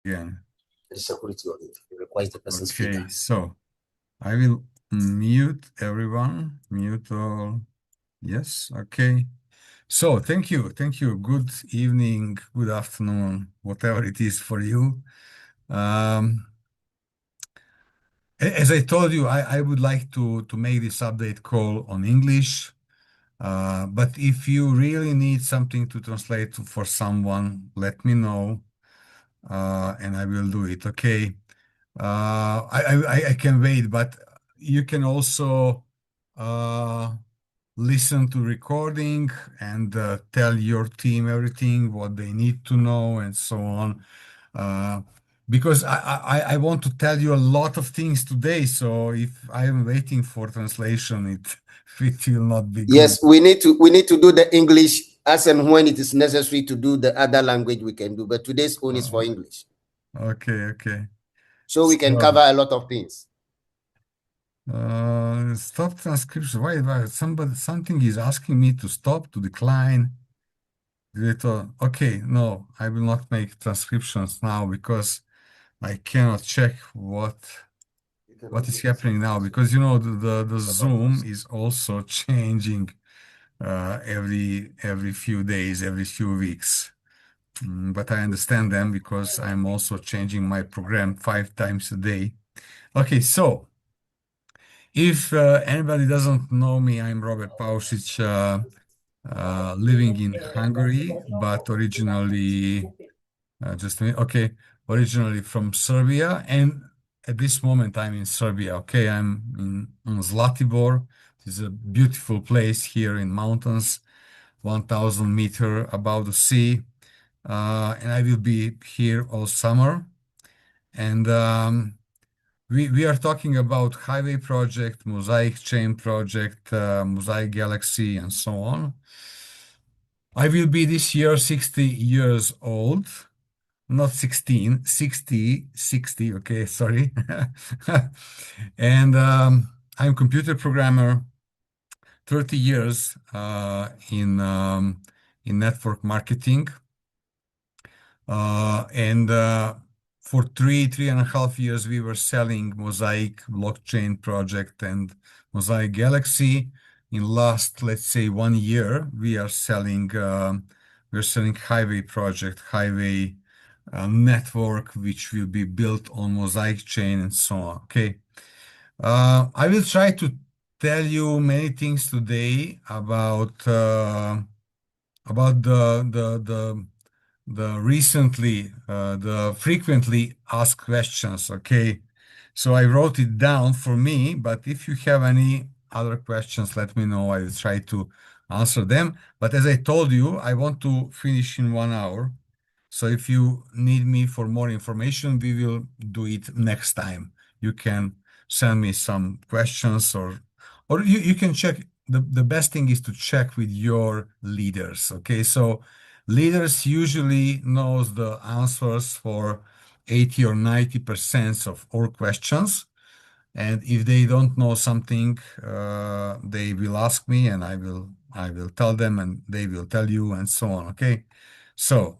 again. The security of it requires the person's Okay, finger. so I will mute everyone. Mute all. Yes, okay. So thank you. Thank you. Good evening, good afternoon, whatever it is for you. Um, as I told you, I would like to make this update call on English. But if you really need something to translate for someone, let me know, and I will do it. Okay. I can wait, but you can also uh, listen to recording and tell your team everything what they need to know and so on. Uh, because I want to tell you a lot of things today. So if I am waiting for translation, it will not be good. Yes, we need to do the English as and when it is necessary to do the other language we can do. But today's own is for English. Okay, okay. So we can cover a lot of things. Stop transcription. Why something is asking me to stop, to decline. Okay, no, I will not make transcriptions now because I cannot check what is happening now, because the Zoom is also changing every few days, every few weeks. But I understand them because I'm also changing my program 5 times a day. Okay, so if anybody doesn't know me, I'm Robert Pausic, living in Hungary, but originally just a minute. Okay, originally from Serbia, and at this moment I'm in Serbia. Okay, I'm in Zlatibor. It's a beautiful place here in mountains, 1,000 meter above the sea, and I will be here all summer. And we are talking about Highway project, Mosaic chain project, Mosaic Galaxy, and so on. I will be this year 60 years old. Not 16, 60, 60, okay, sorry. And I'm computer programmer, 30 years in network marketing. And for 3.5 years, we were selling Mosaic blockchain project and Mosaic Galaxy. In last, let's say, 1 year, we're selling Highway project, Highway network, which will be built on Mosaic chain and so on. Okay. I will try to tell you many things today about the frequently asked questions. Okay. So I wrote it down for me, but if you have any other questions, let me know. I will try to answer them. But as I told you, I want to finish in 1 hour. So if you need me for more information, we will do it next time. You can send me some questions, or you can check. The best thing is to check with your leaders. Okay, so leaders usually knows the answers for 80 or 90% of all questions. And if they don't know something, they will ask me, and I will tell them, and they will tell you, and so on. Okay. So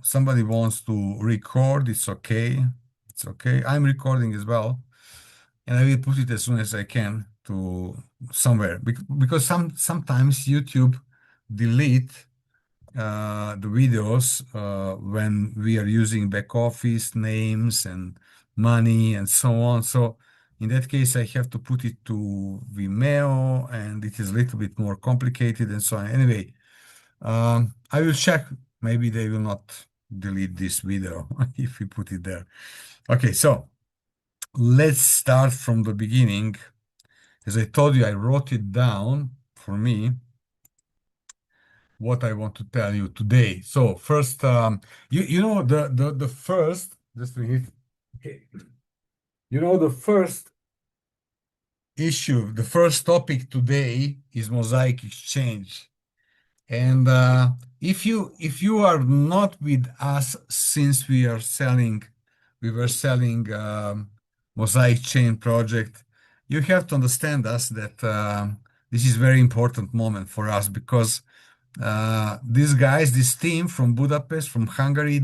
somebody wants to record. It's okay. It's okay. I'm recording as well, and I will put it as soon as I can to somewhere because sometimes YouTube delete the videos when we are using back office names and money and so on. So in that case, I have to put it to Vimeo, and it is a little bit more complicated and so on. Anyway, I will check. Maybe they will not delete this video if we put it there. Okay, so let's start from the beginning. As I told you, I wrote it down for me what I want to tell you today. So first, you know the first, just a minute. Okay. You know the first issue, the first topic today is Mosaic Exchange. And if you are not with us since we were selling Mosaic Chain project, you have to understand us that this is very important moment for us because these guys, this team from Budapest, from Hungary,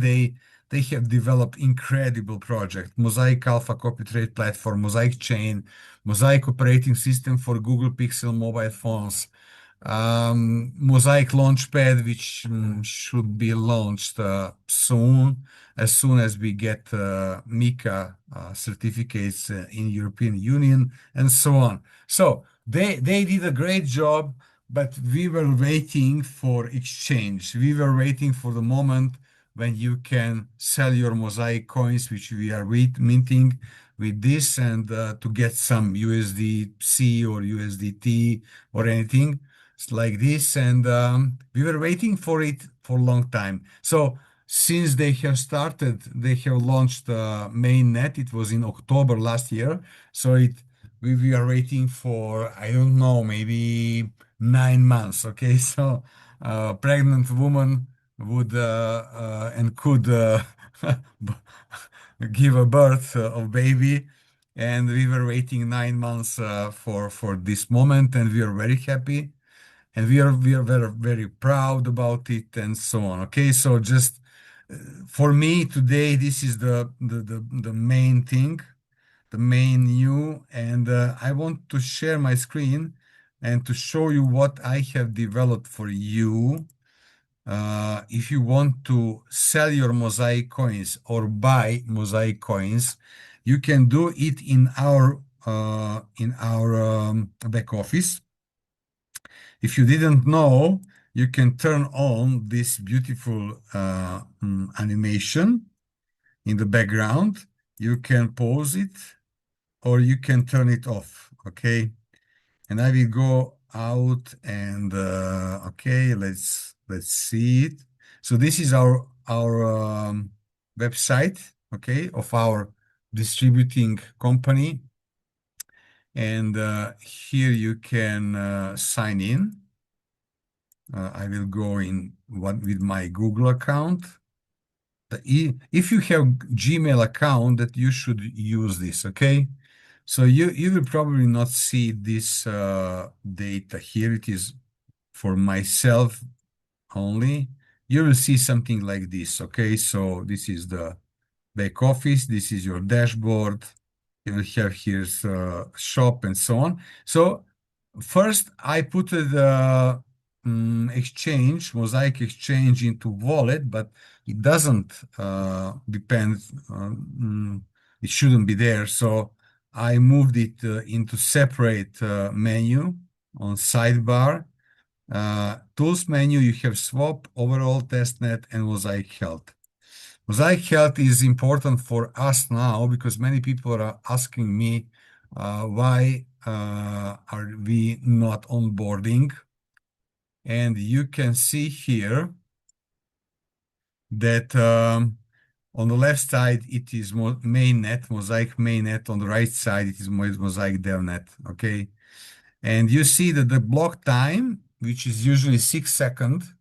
they have developed incredible project. Mosaic Alpha copy trade platform, Mosaic Chain, Mosaic operating system for Google Pixel mobile phones, Mosaic Launchpad, which should be launched soon, as soon as we get MiCA certificates in European Union, and so on. So they did a great job, but we were waiting for exchange. We were waiting for the moment when you can sell your Mosaic coins, which we are minting with this, and to get some USDC or USDT or anything like this. And we were waiting for it for a long time. So since they have started, they have launched mainnet. It was in October last year. So we are waiting for, I don't know, maybe 9 months. Okay, so pregnant woman would and could give a birth of baby, and we were waiting 9 months for this moment, and we are very happy, and we are very very proud about it, and so on. Okay, so just for me today, this is the main thing, the main new, and I want to share my screen and to show you what I have developed for you. If you want to sell your Mosaic coins or buy Mosaic coins, you can do it in our back office. If you didn't know, you can turn on this beautiful animation in the background. You can pause it or you can turn it off. Okay, and I will go out and okay, let's see it. So this is our website, okay, of our distributing company, and here you can sign in. I will go in with my Google account. If you have Gmail account, that you should use this, okay? So you will probably not see this data here. It is for myself only. You will see something like this, okay? So this is the back office. This is your dashboard. You will have here's shop and so on. So first I put the exchange, Mosaic exchange into wallet, but it doesn't depend. It shouldn't be there. So I moved it into separate menu on sidebar. Tools menu, you have swap, overall, testnet, and Mosaic Health. Mosaic Health is important for us now because many people are asking me why are we not onboarding? And you can see here that on the left side it is mainnet, Mosaic mainnet. On the right side it is Mosaic devnet. Okay, and you see that the block time, which is usually 6 seconds,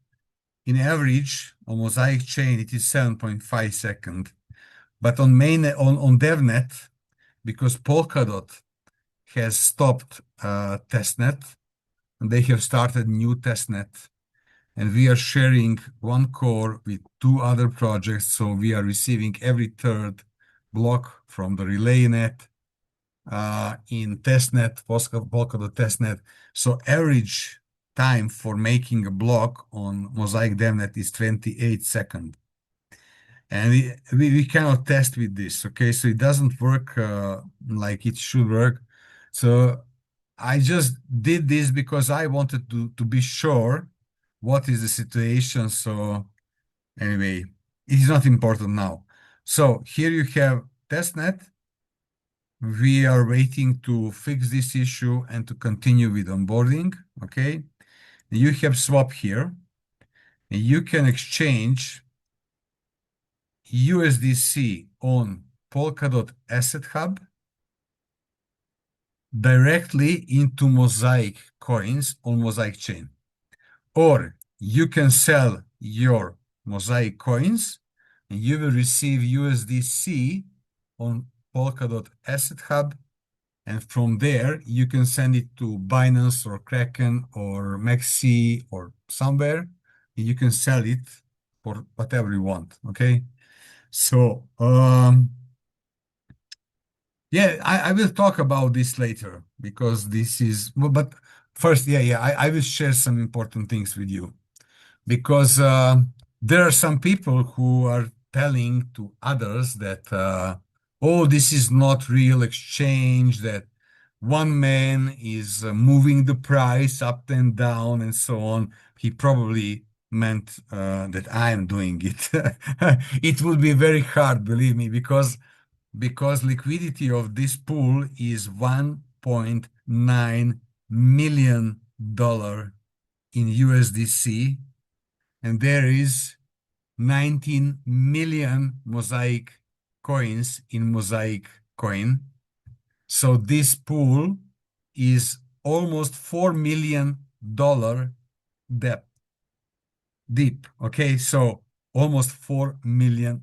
in average on Mosaic chain it is 7.5 seconds. But on mainnet, on devnet, because Polkadot has stopped testnet, and they have started new testnet, and we are sharing one core with two other projects, so we are receiving every third block from the relay net in testnet, Polkadot testnet. So average time for making a block on Mosaic devnet is 28 seconds. And we cannot test with this, okay? So it doesn't work like it should work. So I just did this because I wanted to be sure what is the situation. So anyway, it is not important now. So here you have testnet. We are waiting to fix this issue and to continue with onboarding, okay? You have swap here, and you can exchange USDC on Polkadot Asset Hub directly into Mosaic coins on Mosaic chain. Or you can sell your Mosaic coins and you will receive USDC on Polkadot Asset Hub. And from there, you can send it to Binance or Kraken or Maxi or somewhere. And you can sell it for whatever you want, okay? So, yeah, I will talk about this later because this is, but first, yeah, I will share some important things with you because there are some people who are telling to others that, oh, this is not real exchange, that one man is moving the price up and down and so on. He probably meant that I am doing it. It would be very hard, believe me, because liquidity of this pool is $1.9 million in USDC, and there is 19 million Mosaic coins in Mosaic coin. So this pool is almost $4 million depth deep. Okay, so almost $4 million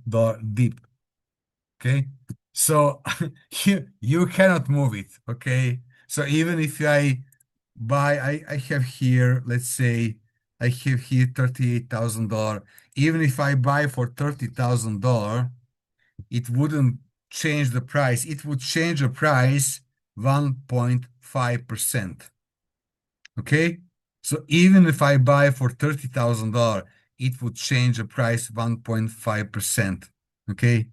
deep. Okay, so you cannot move it. Okay, so even if I buy, I have here, let's say I have here $38,000. Even if I buy for $30,000, it wouldn't change the price. It would change the price 1.5%. Okay, so even if I buy for $30,000, it would change the price 1.5%. Okay,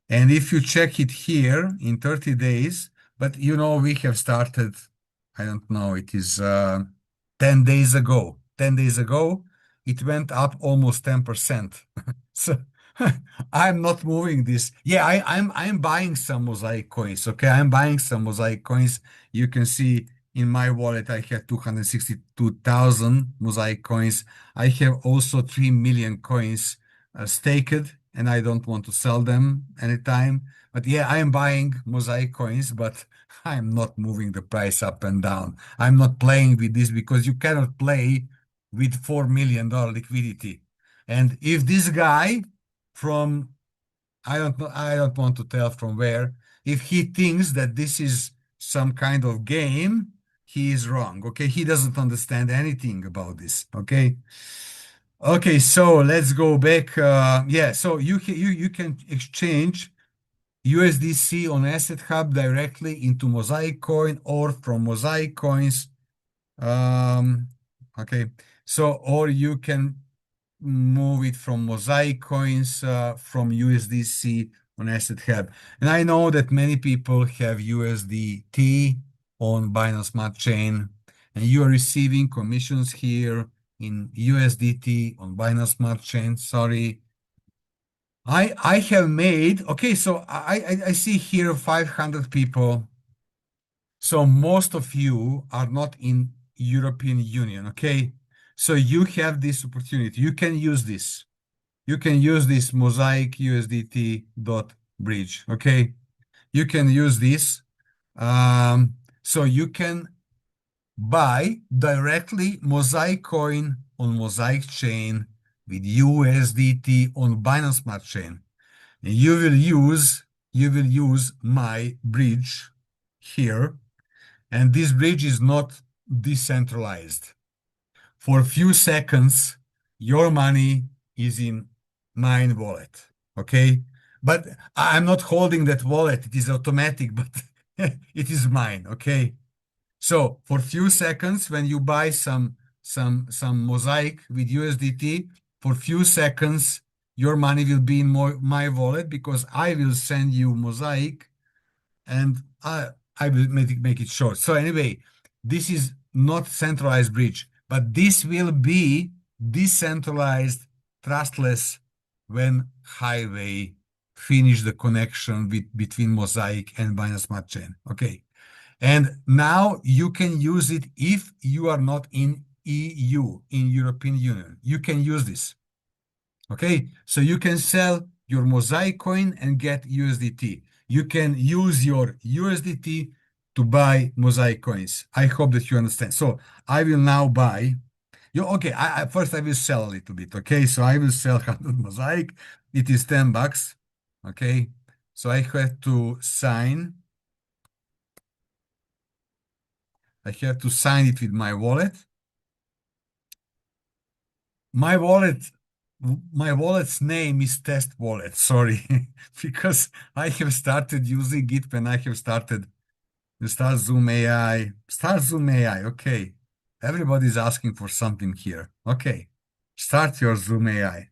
and if you check it here in 30 days, but we have started, I don't know, it is 10 days ago. 10 days ago, it went up almost 10%. So I'm not moving this. Yeah, I'm buying some Mosaic coins. Okay, I'm buying some Mosaic coins. You can see in my wallet I have 262,000 Mosaic coins. I have also 3 million coins staked, and I don't want to sell them anytime. But yeah, I am buying Mosaic coins, but I'm not moving the price up and down. I'm not playing with this because you cannot play with $4 million liquidity. And if this guy from, I don't know, I don't want to tell from where, if he thinks that this is some kind of game, he is wrong. Okay, he doesn't understand anything about this. Okay. Okay, so let's go back. Yeah, so you can exchange USDC on Asset Hub directly into Mosaic Coin or from Mosaic Coins. Um, okay, so or you can move it from Mosaic Coins from USDC on Asset Hub. And I know that many people have USDT on Binance Smart Chain, and you are receiving commissions here in USDT on Binance Smart Chain. Sorry. I have made, okay, so I see here 500 people. So most of you are not in European Union, okay? So you have this opportunity. You can use this. You can use this Mosaic USDT dot bridge, okay? You can use this. So you can buy directly Mosaic coin on Mosaic chain with USDT on Binance Smart Chain. And you will use my bridge here, and this bridge is not decentralized. For a few seconds, your money is in mine wallet. Okay. But I'm not holding that wallet. It is automatic, but it is mine. Okay. So for few seconds, when you buy some Mosaic with USDT, for few seconds, your money will be in my wallet because I will send you Mosaic, and I will make it short. So anyway, this is not centralized bridge, but this will be decentralized, trustless when Highway finish the connection between Mosaic and Binance Smart Chain. Okay. And now you can use it if you are not in EU, in European Union. You can use this. Okay, so you can sell your Mosaic coin and get USDT. You can use your USDT to buy Mosaic coins. I hope that you understand. So I will now buy. Okay, first I will sell a little bit. Okay, so I will sell 100 Mosaic. It is $10. Okay, so I have to sign. I have to sign it with my wallet. My wallet my wallet's name is Test Wallet. Sorry, because I have started using it when I have started. Start Zoom AI. Start Zoom AI. Okay. Everybody's asking for something here. Okay. Start your Zoom AI.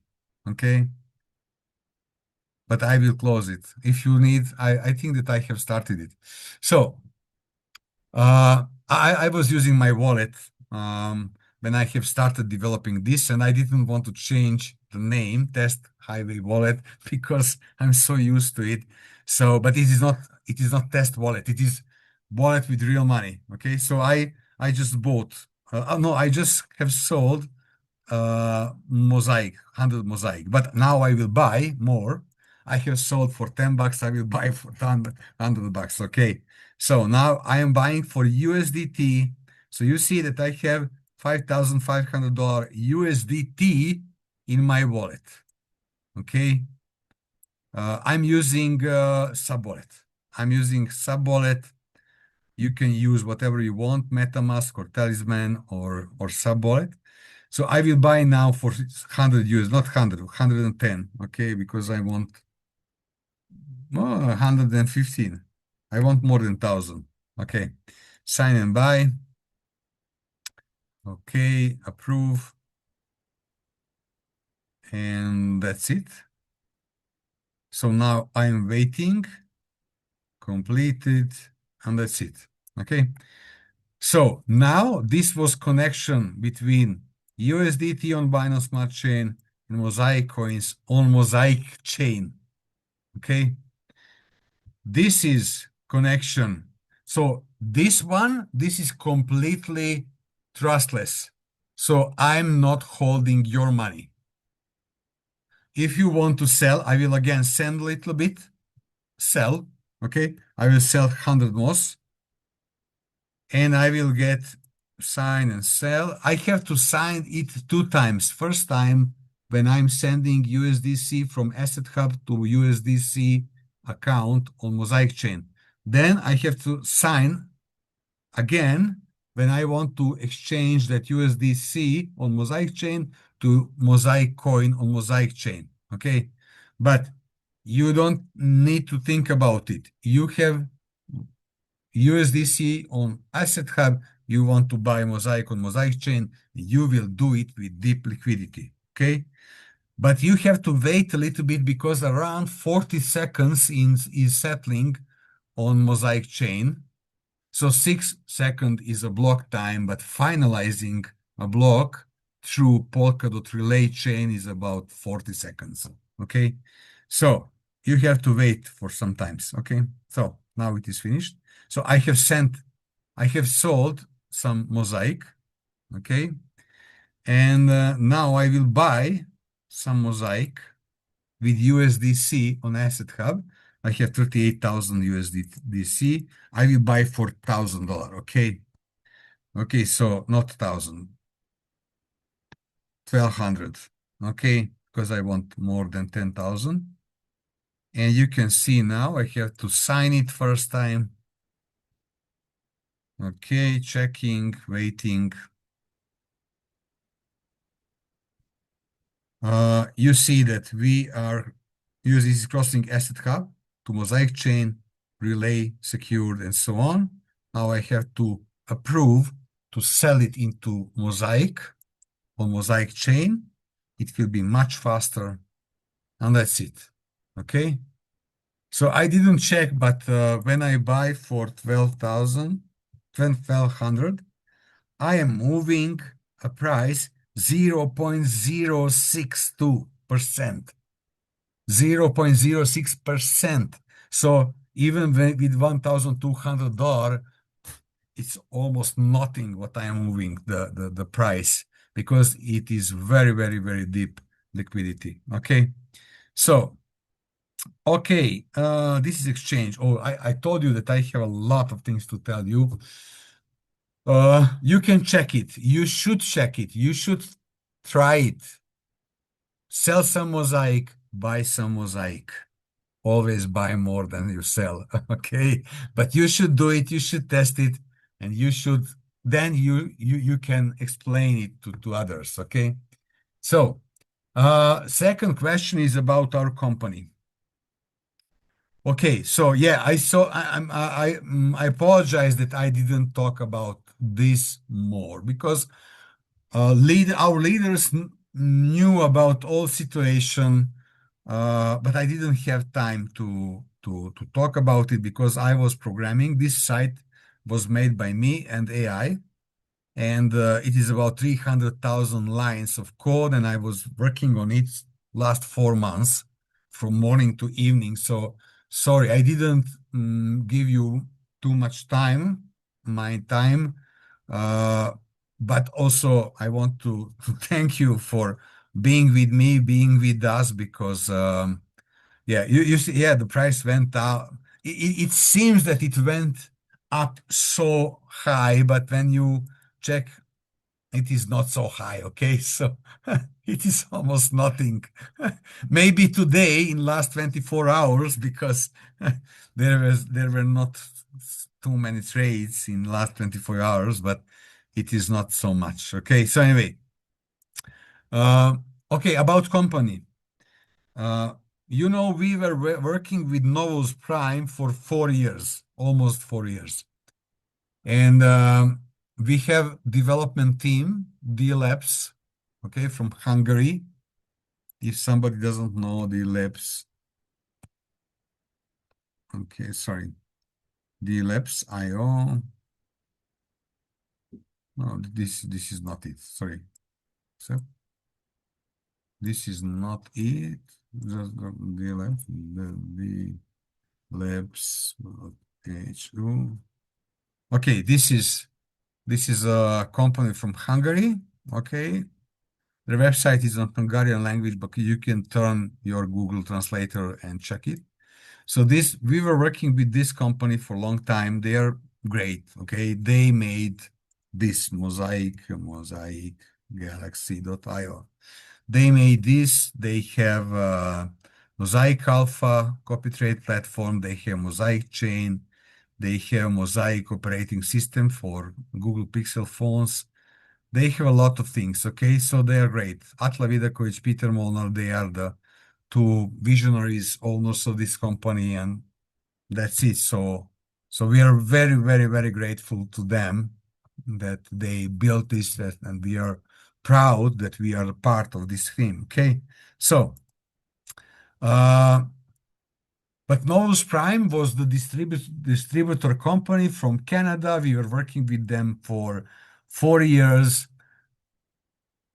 Okay. But I will close it. If you need, I think that I have started it. So I was using my wallet when I have started developing this, and I didn't want to change the name Test Highway Wallet because I'm so used to it. So, but it is not Test Wallet. It is wallet with real money. Okay, so I just bought. No, I just have sold Mosaic, 100 Mosaic. But now I will buy more. I have sold for $10. I will buy for $100. Okay. So now I am buying for USDT. So you see that I have $5,500 USDT in my wallet. Okay. I'm using sub wallet. I'm using sub wallet. You can use whatever you want, MetaMask or Talisman or sub wallet. So I will buy now for 100 US, not 100, 110, okay, because I want 115. I want more than 1,000. Okay. Sign and buy. Okay, approve. And that's it. So now I'm waiting. Completed. And that's it. Okay. So now this was connection between USDT on Binance Smart Chain and Mosaic coins on Mosaic chain. Okay. This is connection. So this is completely trustless. So I'm not holding your money. If you want to sell, I will again send a little bit, sell, okay? I will sell 100 MOS and I will get sign and sell. I have to sign it 2 times. First time when I'm sending USDC from Asset Hub to USDC account on Mosaic chain. Then I have to sign again when I want to exchange that USDC on Mosaic chain to Mosaic coin on Mosaic chain. Okay. But you don't need to think about it. You have USDC on Asset Hub. You want to buy Mosaic on Mosaic chain. You will do it with deep liquidity. Okay. But you have to wait a little bit because around 40 seconds is settling on Mosaic chain. So 6 seconds is a block time, but finalizing a block through Polkadot relay chain is about 40 seconds. Okay. So you have to wait for some times. Okay. So now it is finished. So I have sold some Mosaic. Okay. And now I will buy some Mosaic with USDC on Asset Hub. I have 38,000 USDC. I will buy for $1,000. Okay. Okay. So not 1,000, 1,200. Okay. Because I want more than 10,000. And you can see now I have to sign it first time. Okay. Checking, waiting. You see that we are using this crossing Asset Hub to Mosaic chain, relay, secured, and so on. Now I have to approve to sell it into Mosaic on Mosaic chain. It will be much faster, and that's it. Okay. So I didn't check, but when I buy for 12,000, 1,200, I am moving a price 0.062%. 0.06%. So even with $1,200, it's almost nothing what I am moving the price because it is very, very, very deep liquidity. Okay. So, okay, this is exchange. Oh, I told you that I have a lot of things to tell you. You can check it. You should check it. You should try it. Sell some Mosaic, buy some Mosaic. Always buy more than you sell. Okay. But you should do it. You should test it. And you should, then you can explain it to others. Okay. So Second question is about our company. Okay, so yeah, I saw. I apologize that I didn't talk about this more because our leaders knew about all situation, but I didn't have time to talk about it because I was programming. This site was made by me and AI, and it is about 300,000 lines of code, and I was working on it last 4 months from morning to evening. So sorry, I didn't give you too much time, my time. Uh, but also I want to thank you for being with me, being with us, because yeah, you see, yeah, the price went up. It seems that it went up so high, but when you check, it is not so high. Okay, so it is almost nothing. Maybe today in last 24 hours, because there were not too many trades in last 24 hours, but it is not so much. Okay, so anyway, uh, okay, about company. Uh, we were working with Novus Prime for 4 years, almost 4 years. And we have development team, D Labs, okay, from Hungary. If somebody doesn't know D Labs, okay, sorry, D Labs IO. No, this is not it. Sorry. So this is not it. Just D Labs, the D Labs HU. Okay, this is a company from Hungary. Okay, the website is on Hungarian language, but you can turn your Google Translator and check it. So this we were working with this company for a long time. They are great. Okay, they made this Mosaic Galaxy.io. They made this. They have Mosaic Alpha copy trade platform. They have Mosaic Chain. They have Mosaic operating system for Google Pixel phones. They have a lot of things, okay? So they are great. Atla Vidakovic, Peter Molnar, they are the two visionaries, owners of this company, and that's it. So we are very, very, very grateful to them that they built this, and we are proud that we are a part of this team, okay? So, uh, but Novus Prime was the distributor company from Canada. We were working with them for 4 years.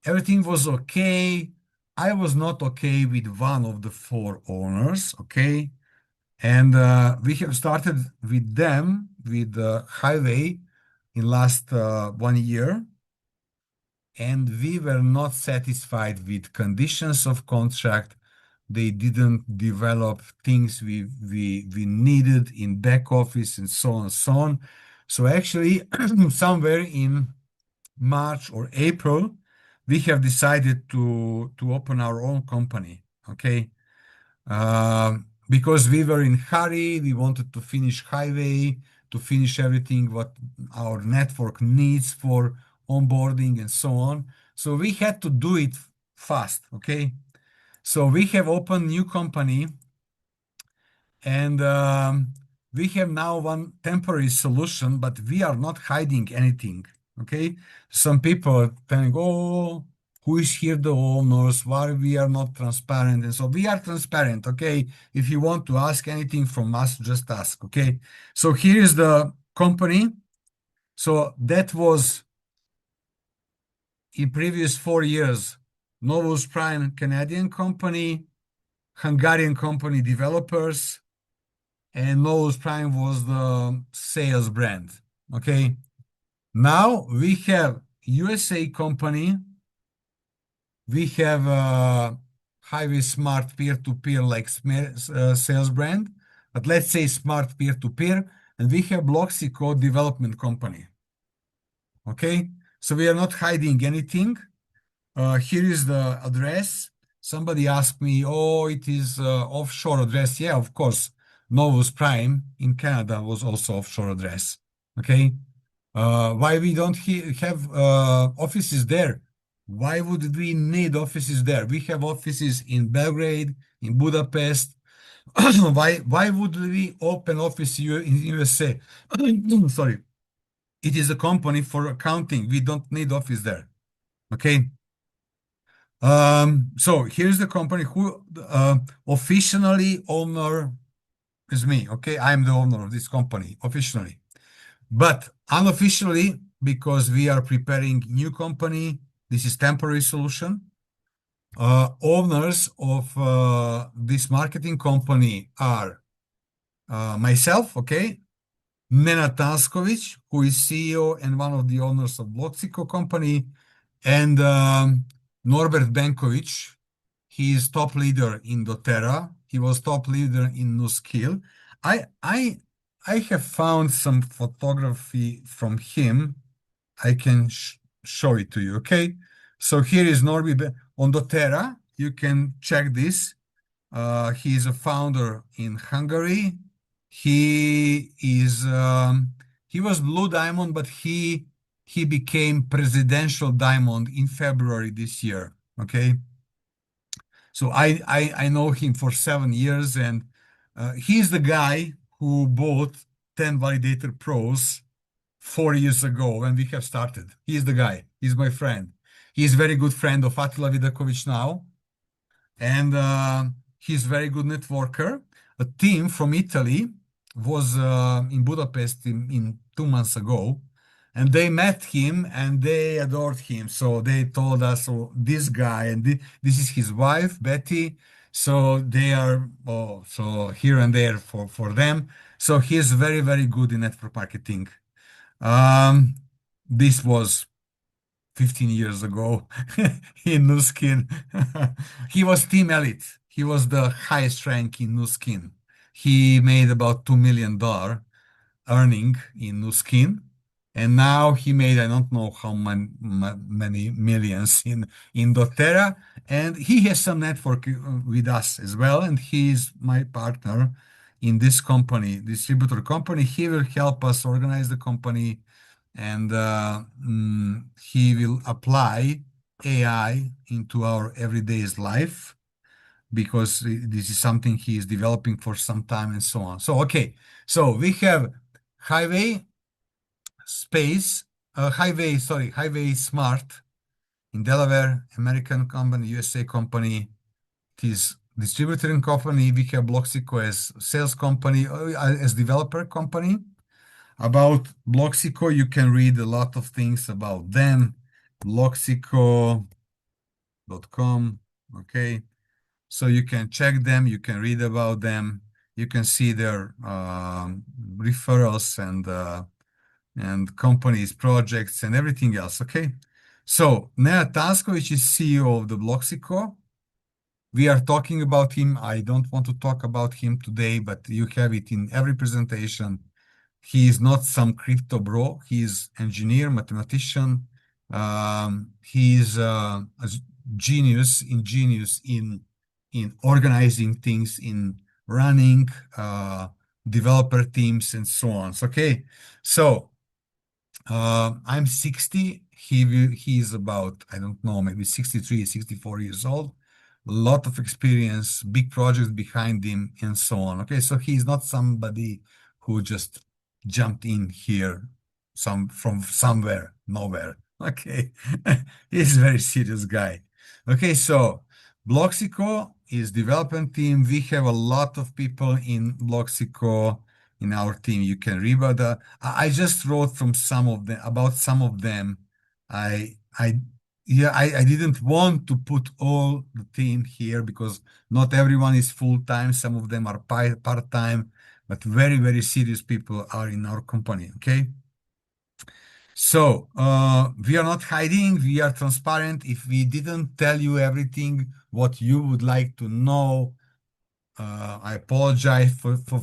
Everything was okay. I was not okay with one of the four owners, okay? And we have started with them, with Highway, in last 1 year, and we were not satisfied with conditions of contract. They didn't develop things we needed in back office and so on and so on. So actually, somewhere in March or April, we have decided to open our own company. Okay, because we were in hurry, we wanted to finish Highway, to finish everything what our network needs for onboarding and so on. So we had to do it fast. Okay, so we have opened new company, and we have now one temporary solution, but we are not hiding anything. Okay, some people are telling, "Oh, who is here the owners? Why we are not transparent?" And so we are transparent. Okay, if you want to ask anything from us, just ask. Okay, so here is the company. So that was in previous 4 years, Novus Prime Canadian company, Hungarian company developers, and Novus Prime was the sales brand. Okay. Now we have USA company. We have Highway Smart Peer-to-Peer like sales brand, but let's say Smart Peer-to-Peer, and we have Bloxy Code Development Company. Okay. So we are not hiding anything. Here is the address. Somebody asked me, "Oh, it is offshore address." Yeah, of course. Novus Prime in Canada was also offshore address. Okay. Why we don't have offices there? Why would we need offices there? We have offices in Belgrade, in Budapest. Why would we open office in USA? Sorry, it is a company for accounting. We don't need office there. Okay. So here's the company who officially owner is me. Okay, I'm the owner of this company officially, but unofficially because we are preparing new company. This is temporary solution. Owners of this marketing company are myself, okay, Nenad Tanskovic, who is CEO and one of the owners of Bloxico company, and Norbert Benkovic. He is top leader in doTERRA. He was top leader in NewSkill. I I I have found some photography from him. I can show it to you. Okay, so here is Norbert on doTERRA. You can check this. He is a founder in Hungary. He is he was Blue Diamond, but he became Presidential Diamond in February this year. Okay, so I know him for 7 years, and he's the guy who bought 10 Validator Pros 4 years ago when we have started. He's the guy. He's my friend. He's very good friend of Attila Vidakovic now, and he's very good networker. A team from Italy was in Budapest in 2 months ago, and they met him and they adored him. So they told us, "Oh, this guy and this is his wife, Betty." So they are so here and there for them. So he's very very good in network marketing. Um, this was 15 years ago in Nuskin. He was team elite. He was the highest rank in Nuskin. He made about $2 million earning in Nuskin. And now he made, I don't know how many millions in doTERRA. And he has some network with us as well. And he is my partner in this company, distributor company. He will help us organize the company, and he will apply AI into our everyday's life because this is something he is developing for some time and so on. So, okay, so we have Highway Space, Highway Smart in Delaware, American company, USA company. It is distributing company. We have Bloxico as sales company, as developer company. About Bloxico, you can read a lot of things about them. Bloxico.com. Okay. So you can check them, you can read about them, you can see their referrals and companies, projects, and everything else. Okay. So Nenad Tanskovic is CEO of the Bloxico. We are talking about him. I don't want to talk about him today, but you have it in every presentation. He is not some crypto bro. He is engineer, mathematician. He is a ingenious in organizing things, in running developer teams, and so on. So, okay, so I'm 60. He is about, I don't know, maybe 63, 64 years old. A lot of experience, big projects behind him, and so on. Okay, so he's not somebody who just jumped in here from somewhere, nowhere. Okay, he's a very serious guy. Okay, so Bloxico is development team. We have a lot of people in Bloxico in our team. You can read about that. I just wrote from some of them about some of them. I yeah, I didn't want to put all the team here because not everyone is full time. Some of them are part time, but very, very serious people are in our company. Okay. So we are not hiding, we are transparent. If we didn't tell you everything what you would like to know, I apologize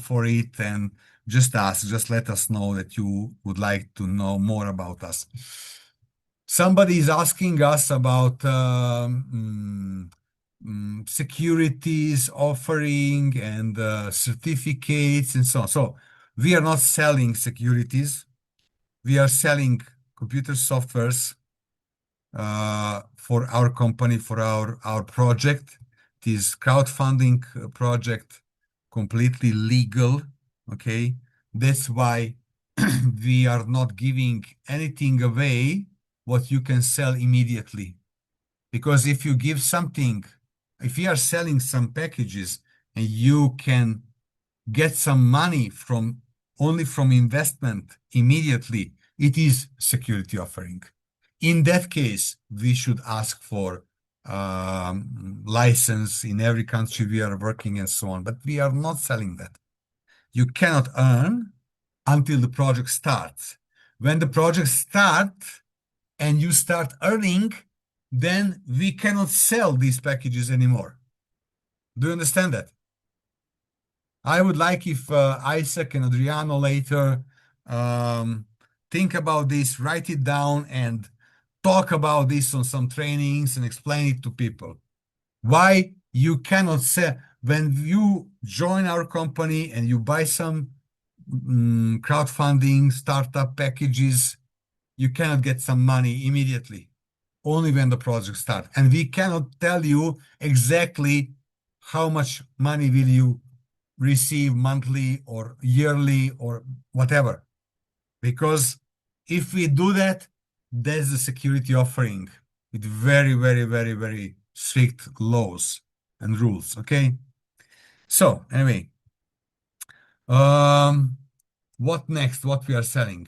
for it, and just let us know that you would like to know more about us. Somebody is asking us about securities offering and certificates and so on. So we are not selling securities. We are selling computer softwares for our company, for our project. It is crowdfunding project, completely legal. Okay, that's why we are not giving anything away what you can sell immediately. Because if you give something, if you are selling some packages and you can get some money from only from investment immediately, it is security offering. In that case, we should ask for license in every country we are working and so on. But we are not selling that. You cannot earn until the project starts. When the project starts and you start earning, then we cannot sell these packages anymore. Do you understand that? I would like if Isaac and Adriano later think about this, write it down, and talk about this on some trainings and explain it to people. Why you cannot sell when you join our company and you buy some crowdfunding startup packages, you cannot get some money immediately, only when the project starts. And we cannot tell you exactly how much money will you receive monthly or yearly or whatever. Because if we do that, that's the security offering with very, very, very, very strict laws and rules. Okay. So anyway, what next? What we are selling?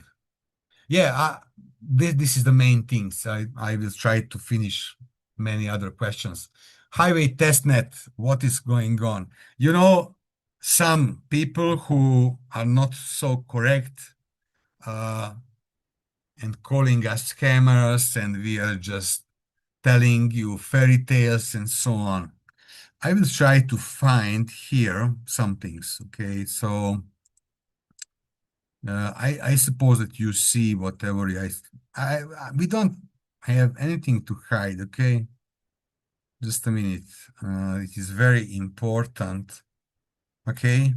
Yeah, this is the main things. I will try to finish many other questions. Highway testnet, what is going on? You know, some people who are not so correct and calling us scammers, and we are just telling you fairy tales and so on. I will try to find here some things. Okay, so I suppose that you see whatever we don't have anything to hide. Okay, just a minute. It is very important. Okay,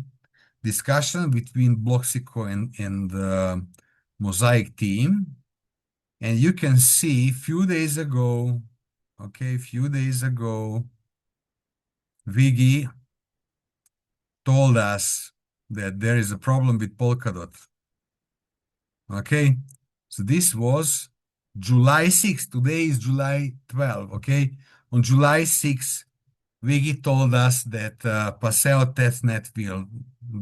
discussion between Bloxico and the Mosaic team, and you can see few days ago. Okay, few days ago, Vigi told us that there is a problem with Polkadot. Okay, so this was July 6th. Today is July 12th. Okay, on July 6th, Vigi told us that Paseo testnet will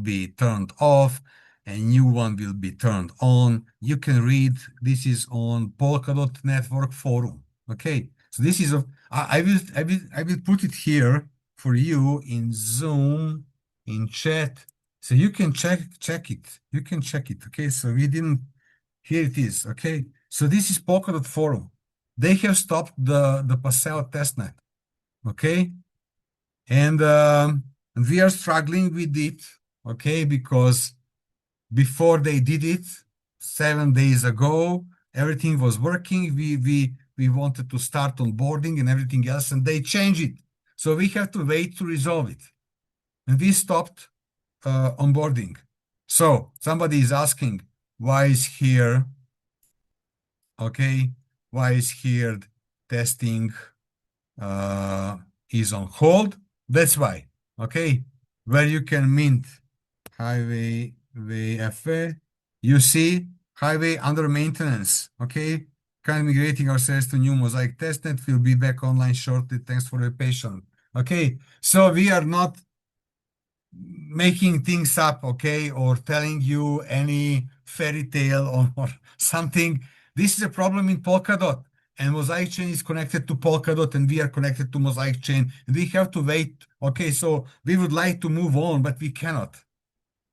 be turned off and new one will be turned on. You can read, this is on Polkadot Network Forum. Okay, so this is I will put it here for you in Zoom, in chat, so you can check it. You can check it. Okay, so we didn't. Here it is. Okay, so this is Polkadot Forum. They have stopped the Paseo testnet. Okay, and we are struggling with it. Okay, because before they did it 7 days ago, everything was working. We wanted to start onboarding and everything else, and they changed it. So we have to wait to resolve it. And we stopped onboarding. So somebody is asking, why is here, okay, why is here testing is on hold? That's why, okay, where you can mint Highway VFA, you see Highway under maintenance, okay, currently migrating ourselves to new Mosaic testnet. We'll be back online shortly. Thanks for your patience. Okay, so we are not making things up, okay, or telling you any fairy tale or something. This is a problem in Polkadot, and Mosaic chain is connected to Polkadot, and we are connected to Mosaic chain. We have to wait. Okay, so we would like to move on, but we cannot.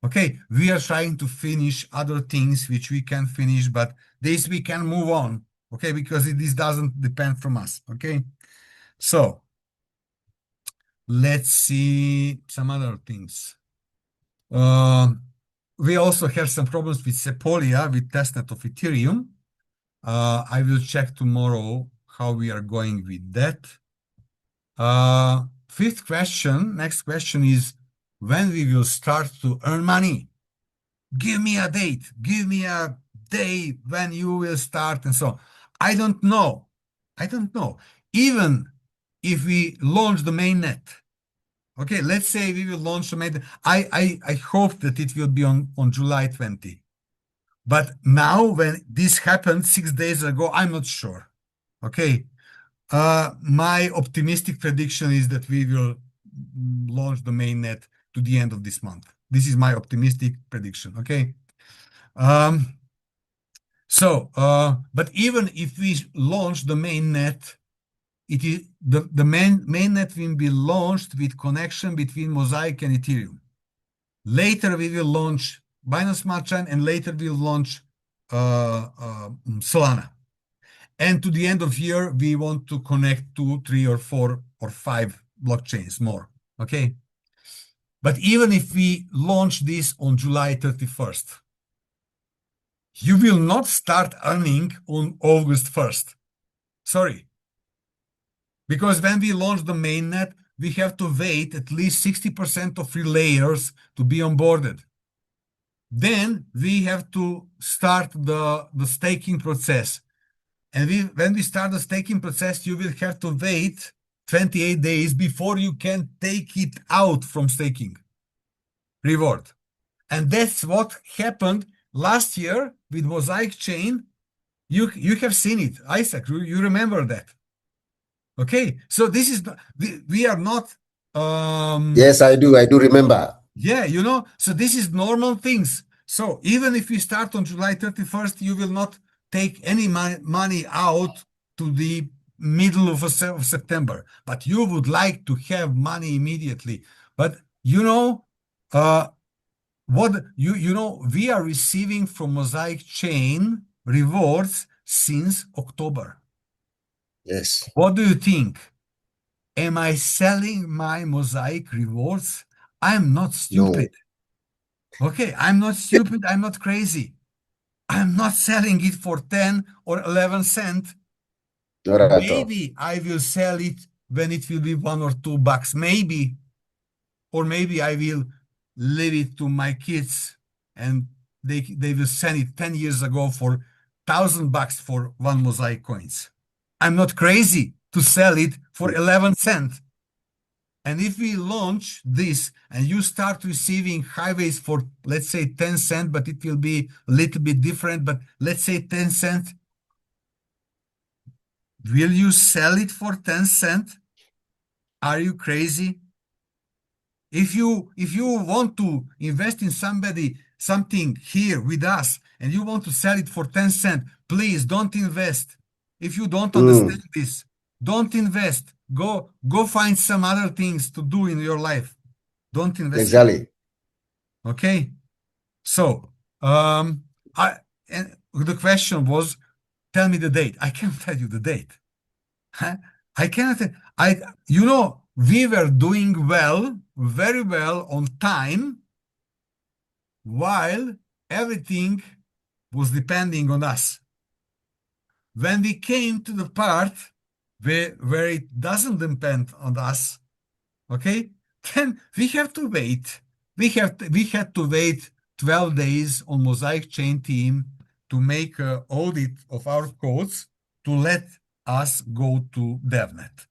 Okay, we are trying to finish other things which we can finish, but this we can move on. Okay, because this doesn't depend from us. Okay, so let's see some other things. We also have some problems with Sepolia, with testnet of Ethereum. I will check tomorrow how we are going with that. Fifth question, next question is when we will start to earn money. Give me a date, give me a day when you will start and so on. I don't know. I don't know. Even if we launch the mainnet, okay, let's say we will launch the mainnet. I hope that it will be on July 20. But now when this happened 6 days ago, I'm not sure. Okay. My optimistic prediction is that we will launch the mainnet to the end of this month. This is my optimistic prediction. Okay. Um, but even if we launch the mainnet, it is the mainnet will be launched with connection between Mosaic and Ethereum. Later we will launch Binance Smart Chain, and later we'll launch Solana. And to the end of year, we want to connect 2, 3, or 4, or 5 blockchains more. Okay. But even if we launch this on July 31st, you will not start earning on August 1st. Sorry. Because when we launch the mainnet, we have to wait at least 60% of relayers to be onboarded. Then we have to start the staking process. And when we start the staking process, you will have to wait 28 days before you can take it out from staking reward. And that's what happened last year with Mosaic chain. You have seen it, Isaac. You remember that. Okay, so this is we are not. Yes, I do. I do remember. Yeah, so this is normal things. So even if we start on July 31st, you will not take any money out to the middle of September, but you would like to have money immediately. But what we are receiving from Mosaic chain rewards since October. Yes. What do you think? Am I selling my Mosaic rewards? I'm not stupid. No. Okay, I'm not stupid. I'm not crazy. I'm not selling it for 10 or 11 cents. Not at all. Maybe I will sell it when it will be $1 or $2. Maybe. Or maybe I will leave it to my kids and they will send it 10 years ago for $1,000 for one Mosaic coins. I'm not crazy to sell it for 11 cents. And if we launch this and you start receiving highways for, let's say, 10 cents, but it will be a little bit different, but let's say 10 cents, will you sell it for 10 cents? Are you crazy? If you want to invest in something here with us and you want to sell it for 10 cents, please don't invest. If you don't understand this, don't invest. Go find some other things to do in your life. Don't invest. Exactly. Okay. So, and the question was, tell me the date. I can't tell you the date. I cannot. We were doing well, very well on time, while everything was depending on us. When we came to the part where it doesn't depend on us, okay, then we have to wait. We had to wait 12 days on Mosaic chain team to make an audit of our codes to let us go to DevNet.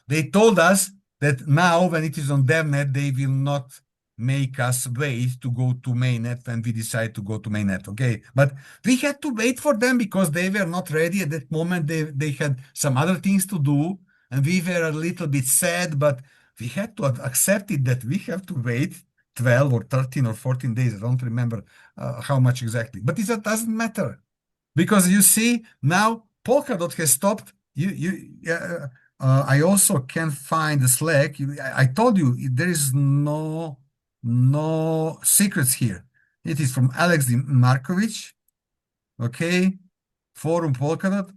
They told us that now when it is on DevNet, they will not make us wait to go to mainnet when we decide to go to mainnet. Okay. But we had to wait for them because they were not ready at that moment. They had some other things to do. And we were a little bit sad, but we had to accept it that we have to wait 12 or 13 or 14 days. I don't remember how much exactly. But it doesn't matter. Because you see, now Polkadot has stopped. I also can't find the Slack. I told you there is no secrets here. It is from Alex Markovic. Okay, forum Polkadot.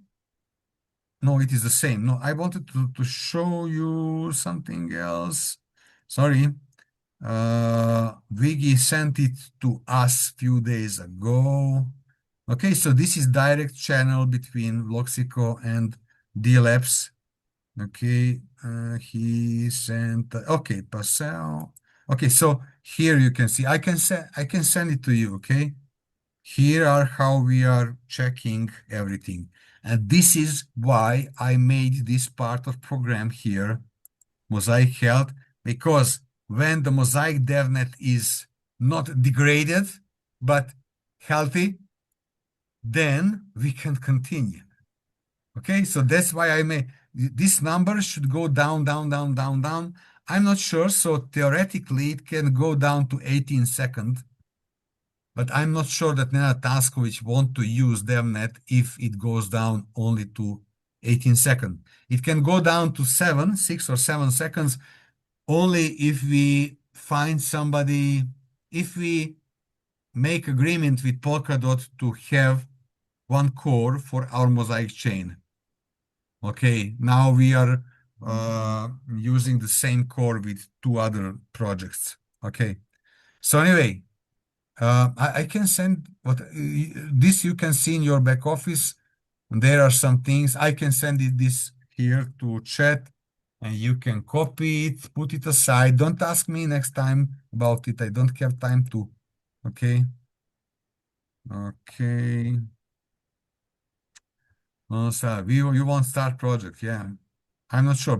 No, it is the same. No, I wanted to show you something else. Sorry. Vigi sent it to us few days ago. Okay, so this is direct channel between Loxico and DLabs. Okay, he sent. Okay, Pascal. Okay, so here you can see. I can send it to you. Okay, Here are how we are checking everything. And this is why I made this part of program here, Mosaic Health, because when the Mosaic DevNet is not degraded, but healthy, then we can continue. Okay, so that's why I may, this number should go down, down, down, down, down. I'm not sure, so theoretically it can go down to 18 seconds, but I'm not sure that Nenad Taskovic want to use DevNet if it goes down only to 18 seconds. It can go down to 6 or 7 seconds only if we find somebody, if we make agreement with Polkadot to have one core for our Mosaic chain. Okay, now we are using the same core with two other projects. Okay, so anyway, I can send this you can see in your back office. There are some things I can send this here to chat, and you can copy it, put it aside. Don't ask me next time about it. I don't have time to. Okay. Okay. So you want start project? Yeah. I'm not sure.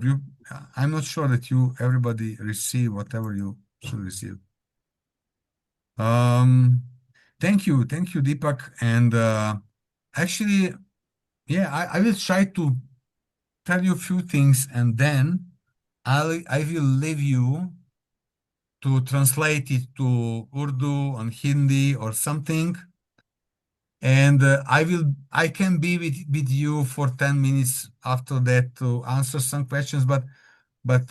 I'm not sure that everybody receive whatever you should receive. Um, thank you, Deepak. And actually, yeah, I will try to tell you a few things, and then I will leave you to translate it to Urdu and Hindi or something. And I can be with you for 10 minutes after that to answer some questions, but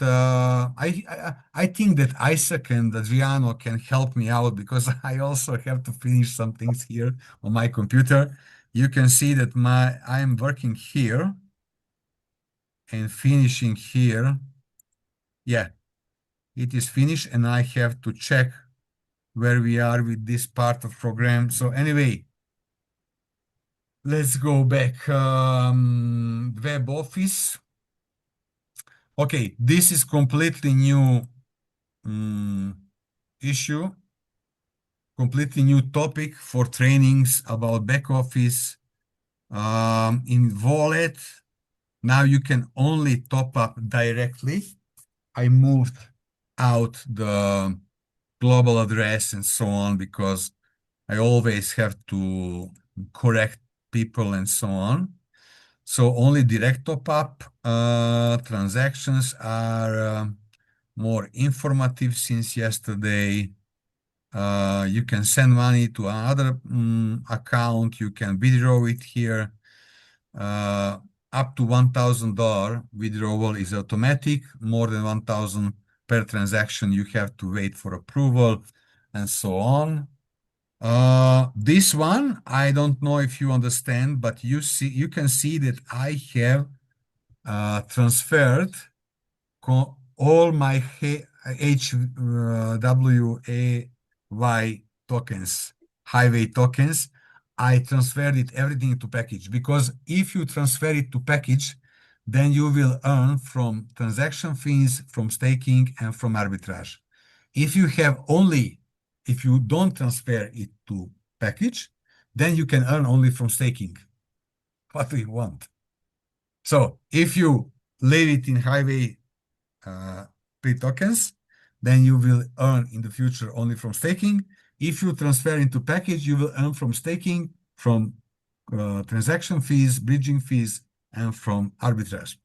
I think that Isaac and Adriano can help me out because I also have to finish some things here on my computer. You can see that I am working here and finishing here. Yeah, it is finished, and I have to check where we are with this part of program. So anyway, let's go back. Web Office. Okay, this is completely new issue, completely new topic for trainings about back office. In wallet, now you can only top up directly. I moved out the global address and so on because I always have to correct people and so on. So only direct top up. Transactions are more informative since yesterday. You can send money to another account. You can withdraw it here. Up to $1,000 withdrawal is automatic. More than 1,000 per transaction, you have to wait for approval, and so on. This one, I don't know if you understand, but you can see that I have transferred all my HWAY tokens, highway tokens. I transferred everything to package, because if you transfer it to package, then you will earn from transaction fees, from staking, and from arbitrage. If you don't transfer it to package, then you can earn only from staking. What do you want? So if you leave it in highway pre-tokens, then you will earn in the future only from staking. If you transfer into package, you will earn from staking, from transaction fees, bridging fees, and from arbitrage.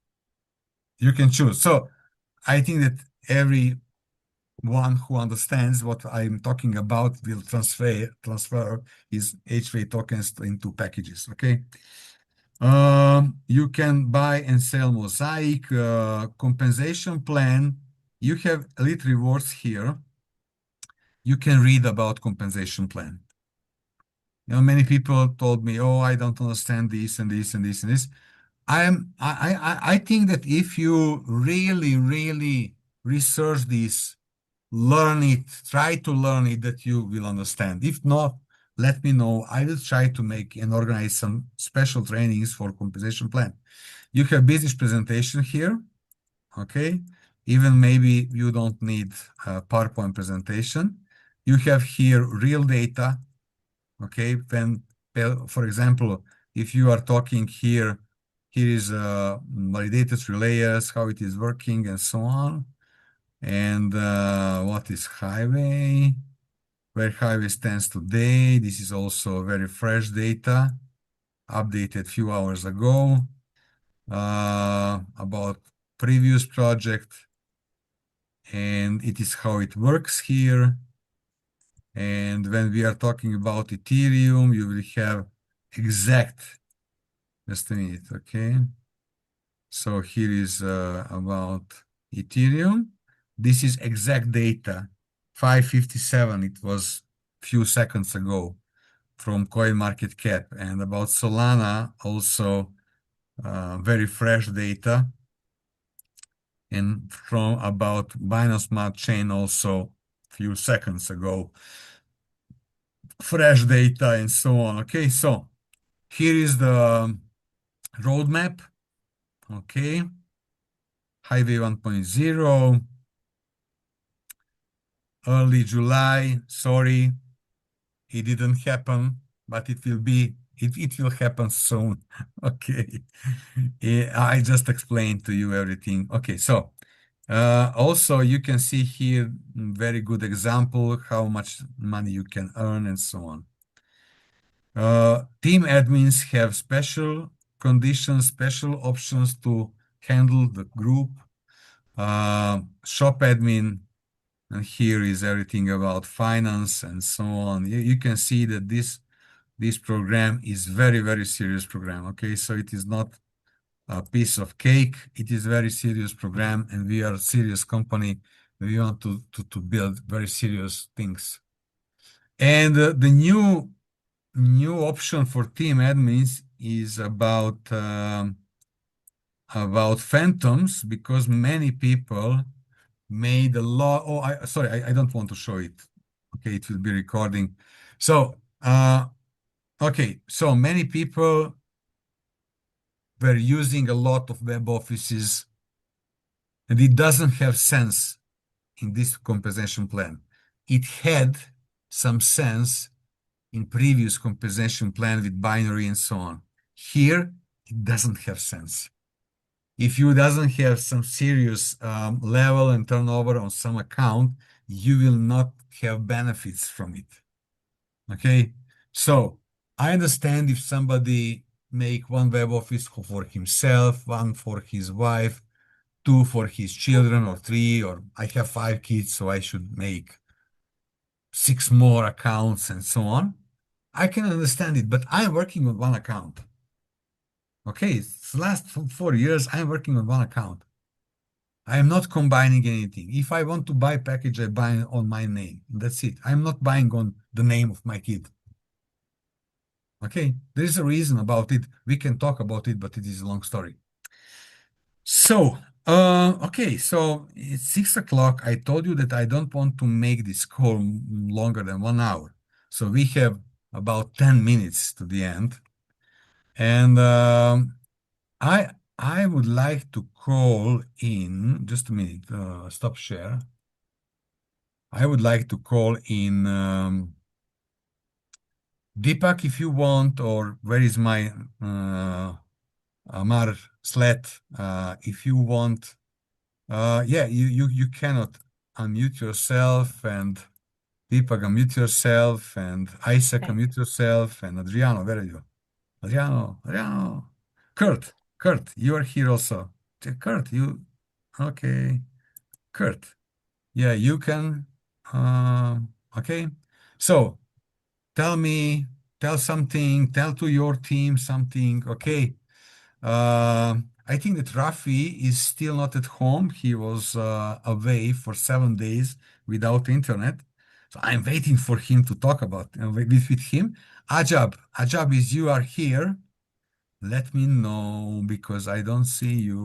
You can choose. So I think that everyone who understands what I'm talking about will transfer his HV tokens into packages. Okay. You can buy and sell Mosaic compensation plan. You have elite rewards here. You can read about compensation plan. Many people told me, "Oh, I don't understand this and this and this and this." I think that if you really, really research this, learn it, try to learn it, that you will understand. If not, let me know. I will try to make and organize some special trainings for compensation plan. You have business presentation here. Okay. Even maybe you don't need a PowerPoint presentation. You have here real data. Okay, when, for example, if you are talking here, here is validated layers, how it is working, and so on. And what is Highway? Where Highway stands today. This is also very fresh data, updated few hours ago, about previous project, and it is how it works here. And when we are talking about Ethereum, you will have exact, just a minute, okay? So here is about Ethereum. This is exact data, 557. It was few seconds ago from CoinMarketCap. And about Solana, also very fresh data. And from about Binance Smart Chain, also few seconds ago, fresh data and so on. Okay, so here is the roadmap. Okay, Highway 1.0, early July. Sorry, it didn't happen, but it will be. It will happen soon. Okay, I just explained to you everything. Okay, so also you can see here very good example how much money you can earn and so on. Team admins have special conditions, special options to handle the group. Shop admin, and here is everything about finance and so on. You can see that this program is very, very serious program. Okay, so it is not a piece of cake. It is very serious program, and we are a serious company. We want to build very serious things. And the new option for team admins is about phantoms, because many people made a lot. Oh, sorry, I don't want to show it. Okay, it will be recording. So okay, so many people were using a lot of web offices, and it doesn't have sense in this compensation plan. It had some sense in previous compensation plan with binary and so on. Here, it doesn't have sense. If you doesn't have some serious level and turnover on some account, you will not have benefits from it. Okay, so I understand if somebody make one web office for himself, one for his wife, two for his children, or three, or I have 5 kids, so I should make 6 more accounts and so on. I can understand it, but I'm working on one account. Okay, it's the last 4 years, I'm working on one account. I am not combining anything. If I want to buy package, I buy on my name. That's it. I'm not buying on the name of my kid. Okay, there is a reason about it. We can talk about it, but it is a long story. So, okay, so it's 6 o'clock. I told you that I don't want to make this call longer than 1 hour. So we have about 10 minutes to the end. And I would like to call in, just a minute, stop share. I would like to call in Deepak if you want, or where is my Amar Slet, if you want. Yeah, you cannot unmute yourself, and Deepak unmute yourself, and Isaac unmute yourself, and Adriano, where are you? Adriano. Kurt, you are here also. Kurt, okay. Kurt, yeah, you can. Okay. So tell something, tell to your team something. Okay. I think that Rafi is still not at home. He was away for 7 days without internet. So I'm waiting for him to talk about with him. Ajab, is you are here? Let me know, because I don't see Yes, you.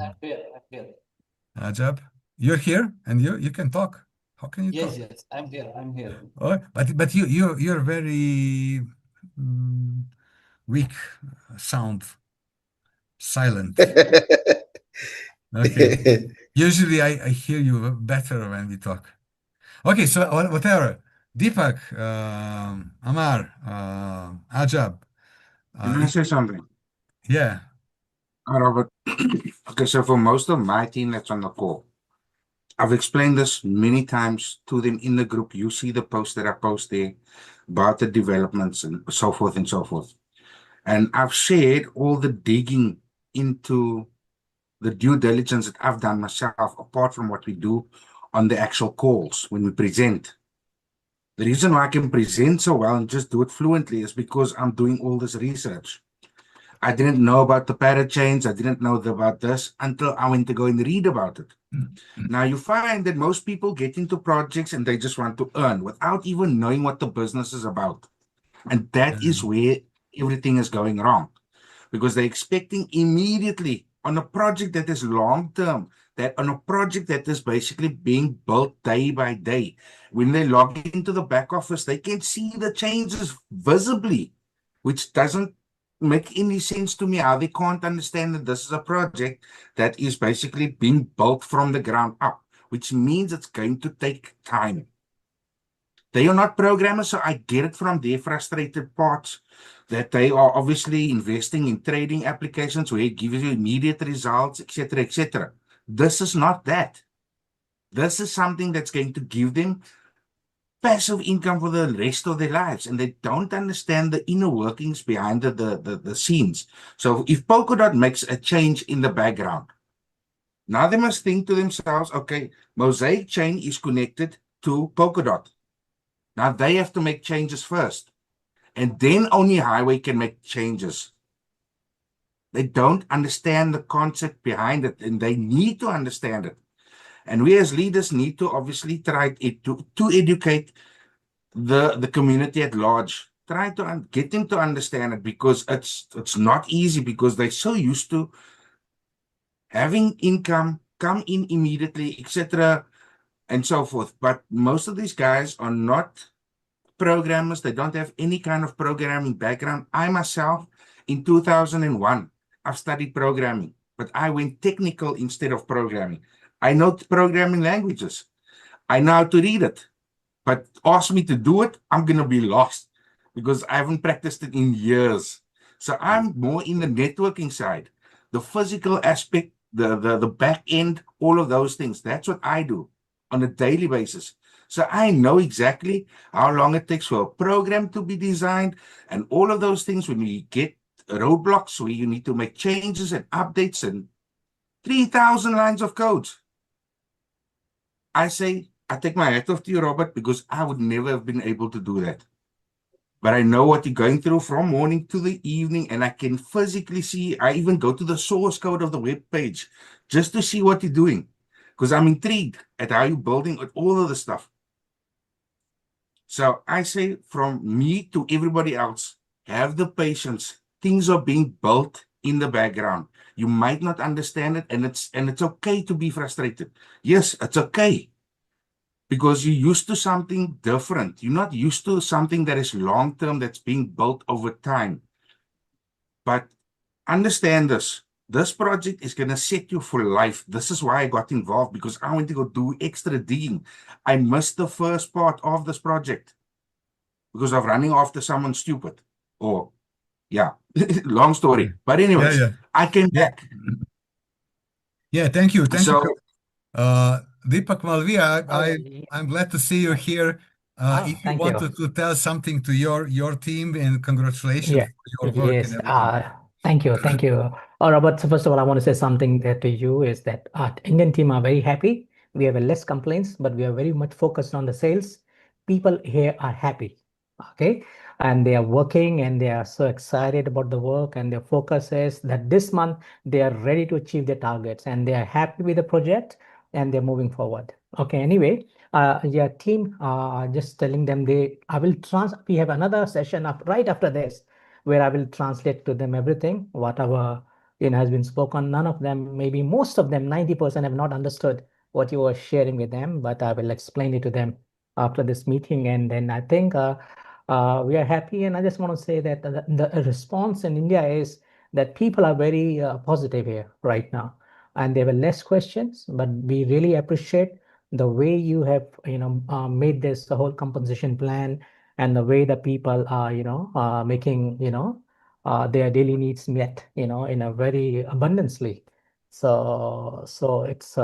I'm here. I'm here. Ajab, you're here and you can talk. How can you Yes, talk? yes, I'm here. I'm here. Oh, but you're very weak sound, silent. Okay. Usually I hear you better when we talk. Okay, so whatever. Deepak, Amar, Ajab, Can I if say something? yeah, Robert. Okay, so for most of my team that's on the call, I've explained this many times to them in the group. You see the post that I post there about the developments and so forth and so forth. And I've shared all the digging into the due diligence that I've done myself, apart from what we do on the actual calls when we present. The reason why I can present so well and just do it fluently is because I'm doing all this research. I didn't know about the parachains. I didn't know about this until I went to go and read about it. Now you find that most people get into projects and they just want to earn without even knowing what the business is about. And that is where everything is going wrong, because they're expecting immediately on a project that is long term, that on a project that is basically being built day by day. When they log into the back office, they can see the changes visibly, which doesn't make any sense to me how they can't understand that this is a project that is basically being built from the ground up, which means it's going to take time. They are not programmers, so I get it from their frustrated parts that they are obviously investing in trading applications where it gives you immediate results, etc., etc. This is not that. This is something that's going to give them passive income for the rest of their lives, and they don't understand the inner workings behind the scenes. So if Polkadot makes a change in the background, now they must think to themselves, okay, Mosaic chain is connected to Polkadot. Now they have to make changes first, and then only Highway can make changes. They don't understand the concept behind it, and they need to understand it. And we as leaders need to obviously try to educate the community at large. Try to get them to understand it, because it's not easy, because they're so used to having income come in immediately, etc., and so forth. But most of these guys are not programmers. They don't have any kind of programming background. I myself, in 2001, I've studied programming, but I went technical instead of programming. I know programming languages. I know how to read it, but ask me to do it, I'm going to be lost, because I haven't practiced it in years. So I'm more in the networking side, the physical aspect, the back end, all of those things. That's what I do on a daily basis. So I know exactly how long it takes for a program to be designed, and all of those things. When you get roadblocks where you need to make changes and updates and 3,000 lines of code, I say, I take my hat off to you, Robert, because I would never have been able to do that. But I know what you're going through from morning to the evening, and I can physically see. I even go to the source code of the web page just to see what you're doing, because I'm intrigued at how you're building all of the stuff. So I say, from me to everybody else, have the patience. Things are being built in the background. You might not understand it, and it's okay to be frustrated. Yes, it's okay, because you're used to something different. You're not used to something that is long term, that's being built over time. But understand this. This project is going to set you for life. This is why I got involved, because I want to go do extra digging. I missed the first part of this project because of running after someone stupid. Or, yeah, long story. But anyways, yeah, I came yeah, back. yeah. Thank you, So, Deepak Malviya. Oh, I'm glad to see you here. If you thank you. wanted to tell something to your team, and congratulations Yeah. for your work and Yes. everything. Thank you. Thank you. Robert, so first of all, I want to say something there to you is that our Indian team are very happy. We have a less complaints, but we are very much focused on the sales. People here are happy. Okay. And they are working and they are so excited about the work, and their focus is that this month they are ready to achieve their targets and they are happy with the project and they're moving forward. Okay. Anyway, yeah, team, just telling them we have another session up right after this where I will translate to them everything, whatever has been spoken. None of them, maybe most of them, 90% have not understood what you were sharing with them, but I will explain it to them after this meeting. And then I think we are happy. And I just want to say that the response in India is that people are very positive here right now. And there were less questions, but we really appreciate the way you have, made this the whole compensation plan, and the way the people are, making, their daily needs met, in a very abundantly. So it's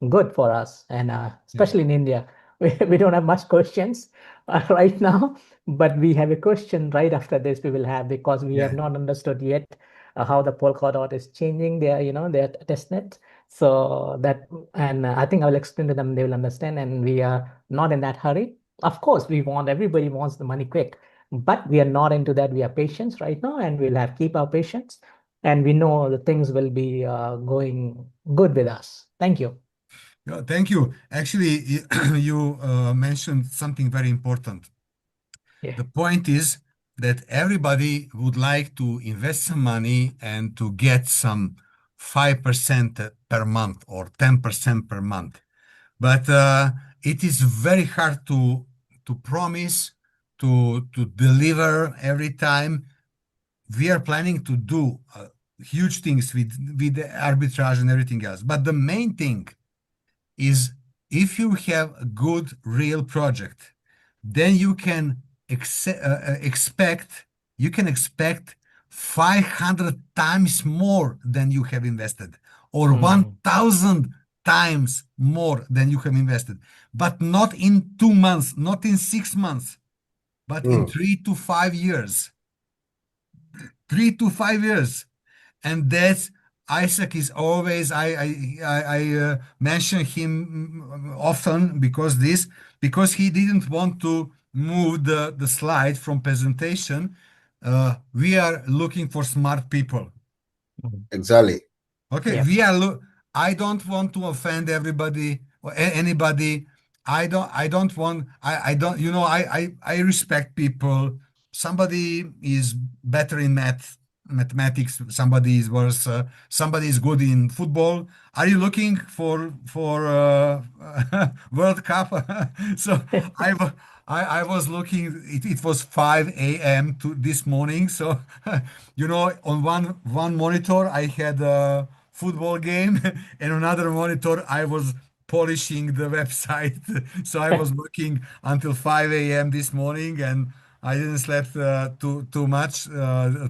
good for us, and especially in India, we don't have much questions right now, but we have a question right after this we will have, because we have Yeah. not understood yet how the Polkadot is changing their, their testnet. So that, and I think I will explain to them, they will understand, and we are not in that hurry. Of course, everybody wants the money quick, but we are not into that. We are patient right now, and we'll have keep our patience, and we know the things will be going good with us. Thank you. Yeah, thank you. Actually, you mentioned something very important. Yeah. The point is that everybody would like to invest some money and to get some 5% per month or 10% per month. But it is very hard to promise to deliver every time. We are planning to do huge things with the arbitrage and everything else. But the main thing is, if you have a good real project, then you can expect 500 times more than you have invested, or 1,000 times more than you have invested, but not in 2 months, not in 6 months, but in 3 to 5 years. 3 to 5 years. And that's Isaac is always, I mention him often because he didn't want to move the slide from presentation. We are looking for smart people. Exactly. Okay, Yep. I don't want to offend everybody or anybody. I don't want, I don't, I respect people. Somebody is better in mathematics, somebody is worse, somebody is good in football. Are you looking for World Cup? So I, wa- I was looking, it was 5 a.m. to this morning. So, on one monitor, I had a football game, and another monitor, I was polishing the website. So I was working until 5 a.m. this morning, and I didn't sleep too much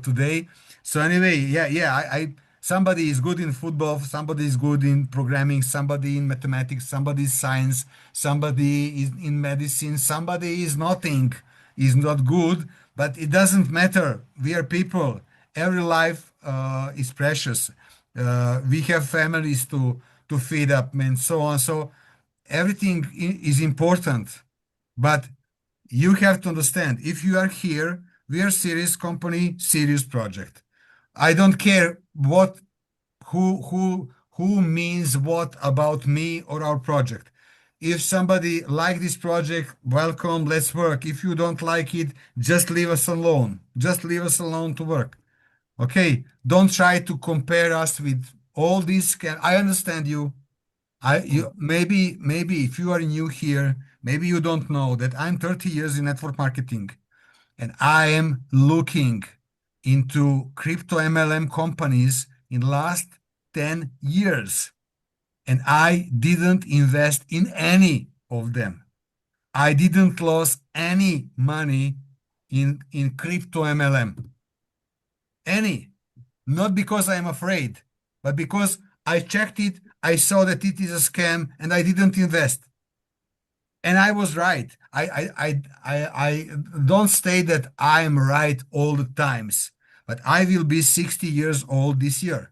today. So anyway, yeah, somebody is good in football, somebody is good in programming, somebody in mathematics, somebody is science, somebody is in medicine, somebody is nothing, is not good, but it doesn't matter. We are people. Every life is precious. We have families to feed up and so on. So everything is important, but you have to understand, if you are here, we are serious company, serious project. I don't care who means what about me or our project. If somebody like this project, welcome, let's work. If you don't like it, just leave us alone. Just leave us alone to work. Okay? Don't try to compare us with all these. I understand you. Maybe if you are new here, maybe you don't know that I'm 30 years in network marketing, and I am looking into crypto MLM companies in last 10 years, and I didn't invest in any of them. I didn't lose any money in crypto MLM. Any. Not because I'm afraid, but because I checked it, I saw that it is a scam, and I didn't invest. And I was right. I don't say that I am right all the times, but I will be 60 years old this year.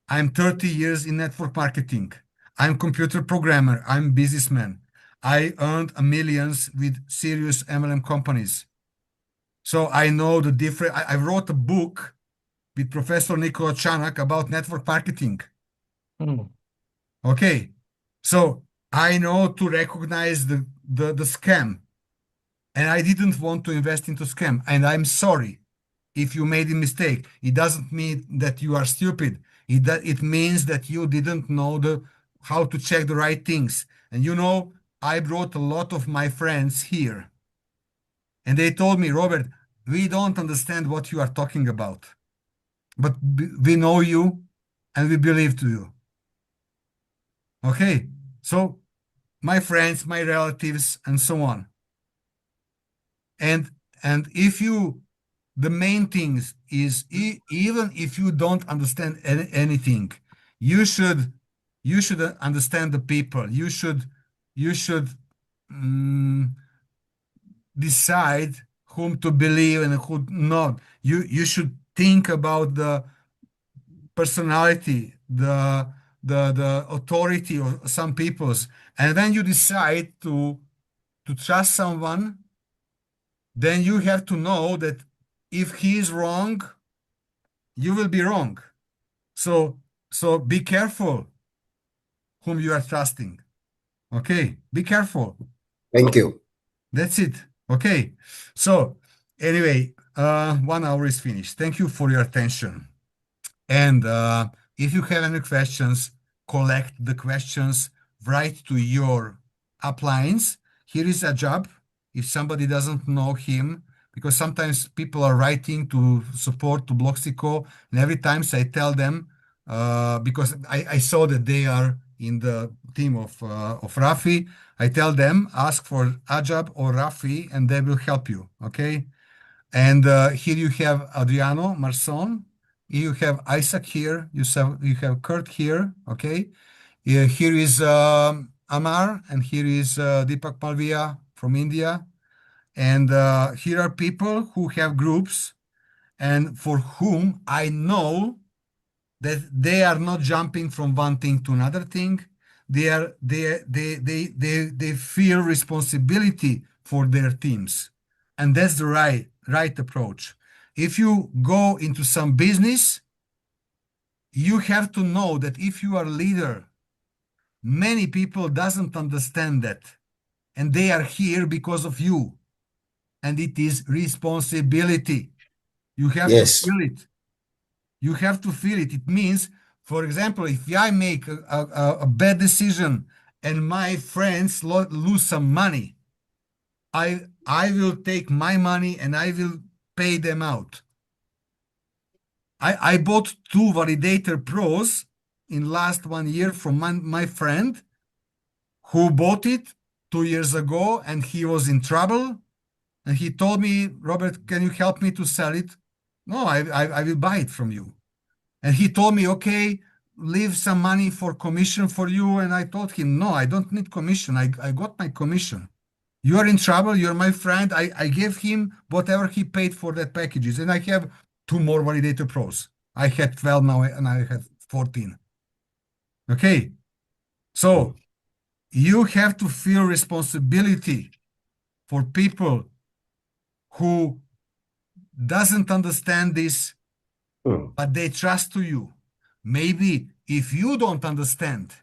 I'm 30 years in network marketing. I'm computer programmer. I'm businessman. I earned millions with serious MLM companies. So I know the difference. I wrote a book with Professor Nikola Chanak about network marketing. Mm. Okay. So I know to recognize the scam. And I didn't want to invest into scam. And I'm sorry if you made a mistake. It doesn't mean that you are stupid. It means that you didn't know how to check the right things. And I brought a lot of my friends here. And they told me, Robert, we don't understand what you are talking about. But we know you and we believe to you. Okay. So my friends, my relatives, and so on. And if you, the main things is even if you don't understand anything, you should understand the people. You should decide whom to believe and who not. You should think about the personality, the authority of some peoples, and when you decide to trust someone, then you have to know that if he is wrong, you will be wrong. So be careful whom you are trusting. Okay, be careful. Thank you. That's it. Okay. So anyway, 1 hour is finished. Thank you for your attention. And if you have any questions, collect the questions, write to your uplines. Here is a job. If somebody doesn't know him, because sometimes people are writing to support to Bloxico, and every time I tell them, because I saw that they are in the team of Rafi, I tell them, ask for Ajab or Rafi, and they will help you. Okay. And here you have Adriano Marson. You have Isaac here. You have Kurt here. Okay. Here is Amar, and here is Deepak Palvia from India. And here are people who have groups and for whom I know that they are not jumping from one thing to another thing. They feel responsibility for their teams. And that's the right approach. If you go into some business, you have to know that if you are a leader, many people doesn't understand that. And they are here because of you. And it is responsibility. You have to feel it. You have to feel it. It means, for example, if I make a bad decision and my friends lose some money, I will take my money and I will pay them out. I bought 2 Validator Pros in last 1 year from my friend who bought it 2 years ago, and he was in trouble. And he told me, Robert, can you help me to sell it? No, I will buy it from you. And he told me, okay, leave some money for commission for you. And I told him, no, I don't need commission. I got my commission. You are in trouble. You're my friend. I gave him whatever he paid for that packages. And I have 2 more Validator Pros. I had 12 now and I have 14. Okay. So you have to feel responsibility for people who doesn't understand this, but they trust to you. Maybe if you don't understand,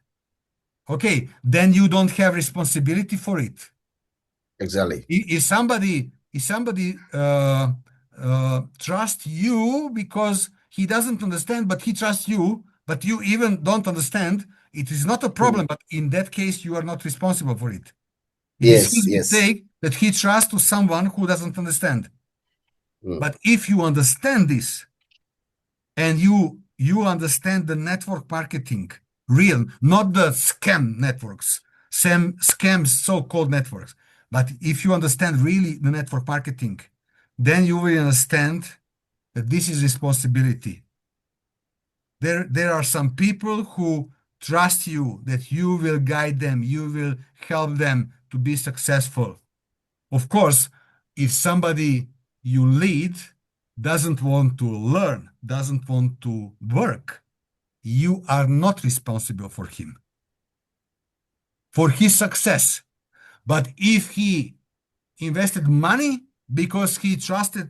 okay, then you don't have responsibility for it. Exactly. If somebody trusts you because he doesn't understand, but he trusts you, but you even don't understand, it is not a problem. But in that case, you are not responsible for it. It is his mistake that he trusts to someone who doesn't understand. But if you understand this, and you understand the network marketing, real, not the scam networks, scams, so-called networks. But if you understand really the network marketing, then you will understand that this is responsibility. There are some people who trust you, that you will guide them, you will help them to be successful. Of course, if somebody you lead doesn't want to learn, doesn't want to work, you are not responsible for him, for his success. But if he invested money because he trusted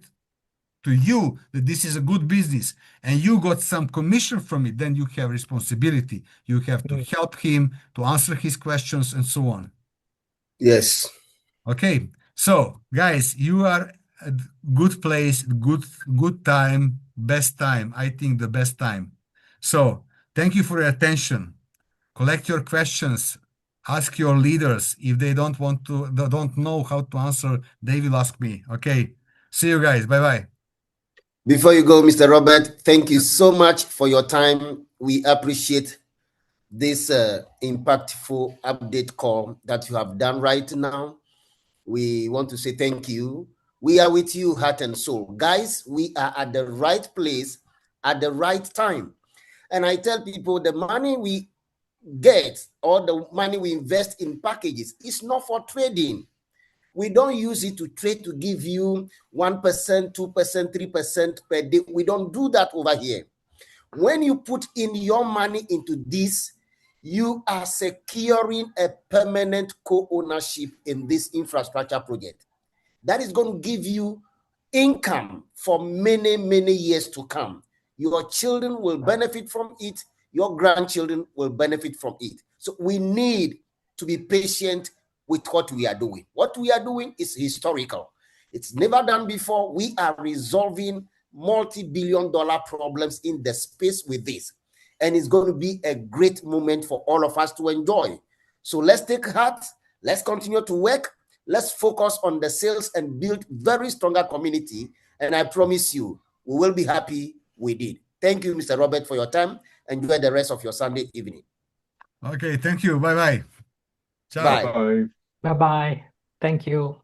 to you that this is a good business and you got some commission from it, then you have responsibility. You have to help him, to answer his questions and so on. Yes. Okay. So guys, you are at good place, good time, best time. I think the best time. So thank you for your attention. Collect your questions. Ask your leaders. If they don't know how to answer, they will ask me. Okay. See you guys. Bye-bye. Before you go, Mr. Robert, thank you so much for your time. We appreciate this impactful update call that you have done right now. We want to say thank you. We are with you, heart and soul. Guys, we are at the right place at the right time. And I tell people the money we get or the money we invest in packages is not for trading. We don't use it to trade to give you 1%, 2%, 3% per day. We don't do that over here. When you put in your money into this, you are securing a permanent co-ownership in this infrastructure project. That is going to give you income for many, many years to come. Your children will benefit from it. Your grandchildren will benefit from it. So we need to be patient with what we are doing. What we are doing is historical. It's never done before. We are resolving multi-billion-dollar problems in the space with this. And it's going to be a great moment for all of us to enjoy. So let's take heart. Let's continue to work. Let's focus on the sales and build very stronger community. And I promise you, we will be happy we did. Thank you, Mr. Robert, for your time. Enjoy the rest of your Sunday evening. Okay, thank you. Bye-bye. Ciao. Bye. Bye. Bye-bye. Thank you.